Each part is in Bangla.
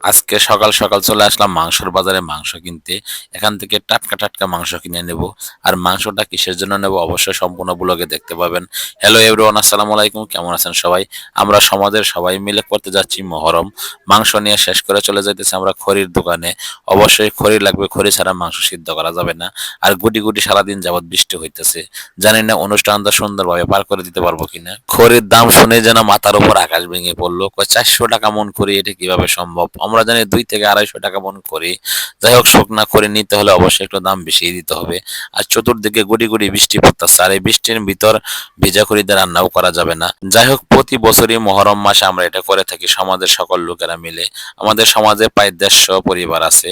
আজকে সকাল সকাল চলে আসলাম মাংসের বাজারে মাংস কিনতে। এখান থেকে টাটকা টাটকা মাংস কিনে নেব। আর মাংসটা কিসের জন্য নেব অবশ্যই সম্পূর্ণ ব্লগে দেখতে পাবেন। হ্যালো এভরিওয়ান, আসসালামু আলাইকুম। কেমন আছেন সবাই? আমরা সমাজের সবাই মিলে করতে যাচ্ছি মহরম। মাংস নিয়ে শেষ করে চলে যাইতেছি আমরা খড়ির দোকানে। অবশ্যই খড়ি লাগবে, খড়ি ছাড়া মাংস সিদ্ধ করা যাবে না। আর গুটি গুটি সারাদিন যাবৎ বৃষ্টি হইতেছে। জানি না অনুষ্ঠানটা সুন্দরভাবে পার করে দিতে পারবো কিনা। খড়ির দাম শুনে যেন মাথার উপর আকাশ ভেঙে পড়লো। কয় 400 টাকা মন খড়ি, এটা কিভাবে সম্ভব? আমরা জানি 2 থেকে 250 টাকা মন খড়ি। যাই হোক, শুকনা খড়ি নিতে হলে অবশ্যই একটু দাম বেশি দিতে হবে। আর চতুর্দিকে গুটি গুটি বৃষ্টি পড়তেছে, আর এই বৃষ্টির ভিতর ভিজা খড়ি দিয়ে রান্নাও করা যাবে না। যাই হোক, প্রতি বছরই মহরম মাসে আমরা এটা করে থাকি সমাজের সকল লোকেরা মিলে। আমাদের সমাজে প্রায় 150 পরিবার আছে।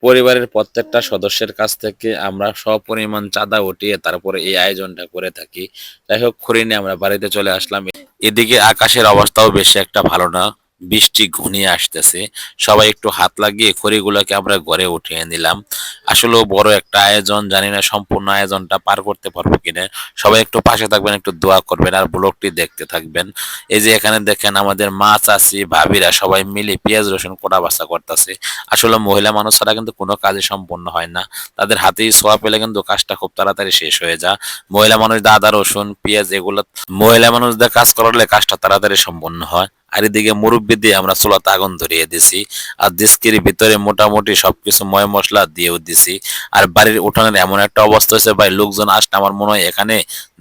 পরিবারের প্রত্যেকটা সদস্যের কাছ থেকে আমরা সপরিমাণ চাঁদা উঠিয়ে তারপরে এই আয়োজনটা করে থাকি। যাই হোক, খড়ি নিয়ে আমরা বাড়িতে চলে আসলাম। এদিকে আকাশের অবস্থাও বেশি একটা ভালো না। বৃষ্টি ঘনিয়ে আসতেছে। সবাই একটু হাত লাগিয়ে খড়িগুলোকে আমরা ঘরে উঠিয়ে নিলাম। আসলেও বড় একটা আয়োজন, জানি না সম্পূর্ণ আয়োজনটা পার করতে পারবো কিনা। সবাই একটু পাশে থাকবেন, একটু দোয়া করবেন আর ব্লগটি দেখতে থাকবেন। এই যে এখানে দেখেন আমাদের মা, চাচি, ভাবিরা সবাই মিলে পেঁয়াজ রসুন কোটা বাছা করতেছে। আসলে মহিলা মানুষ ছাড়া কিন্তু কোনো কাজই সম্পূর্ণ হয় না। তাদের হাতেই ছোঁয়া পেলে কিন্তু কাজটা খুব তাড়াতাড়ি শেষ হয়ে যায়। মহিলা মানুষ আদা রসুন পেঁয়াজ এগুলো মহিলা মানুষদের কাজ করালে কাজটা তাড়াতাড়ি সম্পন্ন হয়। আর এদিকে মুরব্বি দিয়ে আমরা চুলাতে আগুন ধরিয়ে দিছি। আর ডিস্কির ভিতরে মোটামুটি সবকিছু ময় মশলা দিয়েও দিছি। আর বাড়ির উঠানের এমন একটা অবস্থা হয়েছে ভাই, লোকজন আসলে আমার মনে হয় এখানে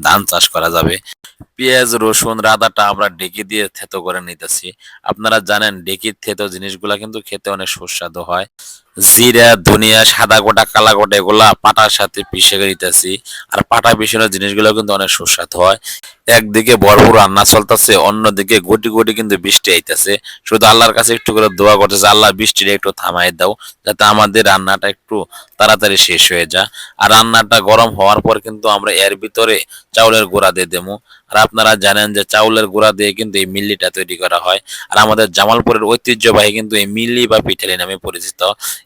ধান চাষ করা যাবে। পেঁয়াজ রসুন আদাটা আমরা ঢেঁকি দিয়ে থেতো করে নিতেছি। আপনারা জানেন ঢেঁকির থেতো জিনিসগুলা কিন্তু খেতে অনেক সুস্বাদু হয়। জিরা ধনিয়া সাদা গোটা কালা গোটা এগুলা পাটার সাথে পিষে নিতেছি। আর পাটা পিষানোর জিনিসগুলো কিন্তু অনেক সুস্বাদু হয়। একদিকে ভরপুর রান্না চলতেছে, অন্যদিকে গুটি গুটি কিন্তু বৃষ্টি আইতেছে। শুধু আল্লাহর কাছে একটু করে দোয়া করতেছে, আল্লাহ বৃষ্টিটা একটু থামাই দাও, যাতে আমাদের রান্নাটা একটু তাড়াতাড়ি শেষ হয়ে যায়। আর রান্নাটা গরম হওয়ার পর কিন্তু আমরা এর ভিতরে চাউলের গুঁড়া দিয়ে দেবো। আর আপনারা জানেন যে চাউলের গুঁড়া দিয়ে কিন্তু এই মিল্লিটা তৈরি করা হয়। আর আমাদের জামালপুরের ঐতিহ্যবাহী কিন্তু এই মিল্লি বা পিঠালি নামে পরিচিত।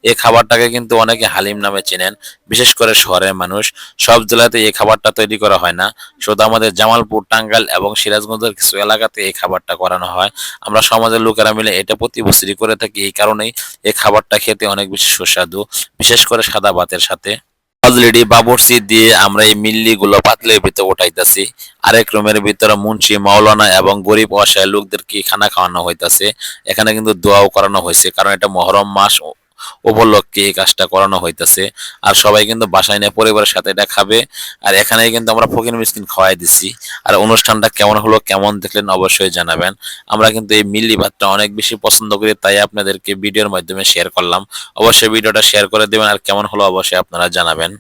এই খাবারটাকে কিন্তু অনেকে হালিম নামে চেনেন, বিশেষ করে শহরের মানুষ। সব জেলাতে এই খাবারটা তৈরি করা হয় না, শুধু আমাদের জামালপুর, টাঙ্গাইল এবং সিরাজগঞ্জের কিছু এলাকাতে এই খাবারটা করানো হয়। আমরা সমাজের লোকেরা মিলে এটা প্রতি বছরই করে থাকি। এই কারণেই এই খাবারটা খেতে অনেক বেশি সুস্বাদু, বিশেষ করে সাদা ভাতের সাথে। অলরেডি বাবুর্চি দিয়ে আমরা এই মিল্লি গুলো পাতলের ভিতরে উঠাইতেছি। আরেক রুমের ভিতরে মুন্সি মাওলানা এবং গরিব অসহায় লোকদেরকে খানা খাওয়ানো হইতাছে। এখানে কিন্তু দোয়াও করানো হয়েছে, কারণ এটা মহরম মাস উপলক্ষে এই কাজটা করানো হইতাছে। আর সবাই কিন্তু বাসায় নিয়ে পরিবারের সাথে এটা খাবে। আর এখানে কিন্তু আমরা ফকির মিসকিন খাওয়াই দিছি। আর অনুষ্ঠানটা কেমন হলো, কেমন দেখলেন অবশ্যই জানাবেন। আমরা কিন্তু এই মিল্লি ভাতটা অনেক বেশি পছন্দ করি, তাই আপনাদেরকে ভিডিওর মাধ্যমে শেয়ার করলাম। অবশ্যই ভিডিওটা শেয়ার করে দেবেন, আর কেমন হলো অবশ্যই আপনারা জানাবেন।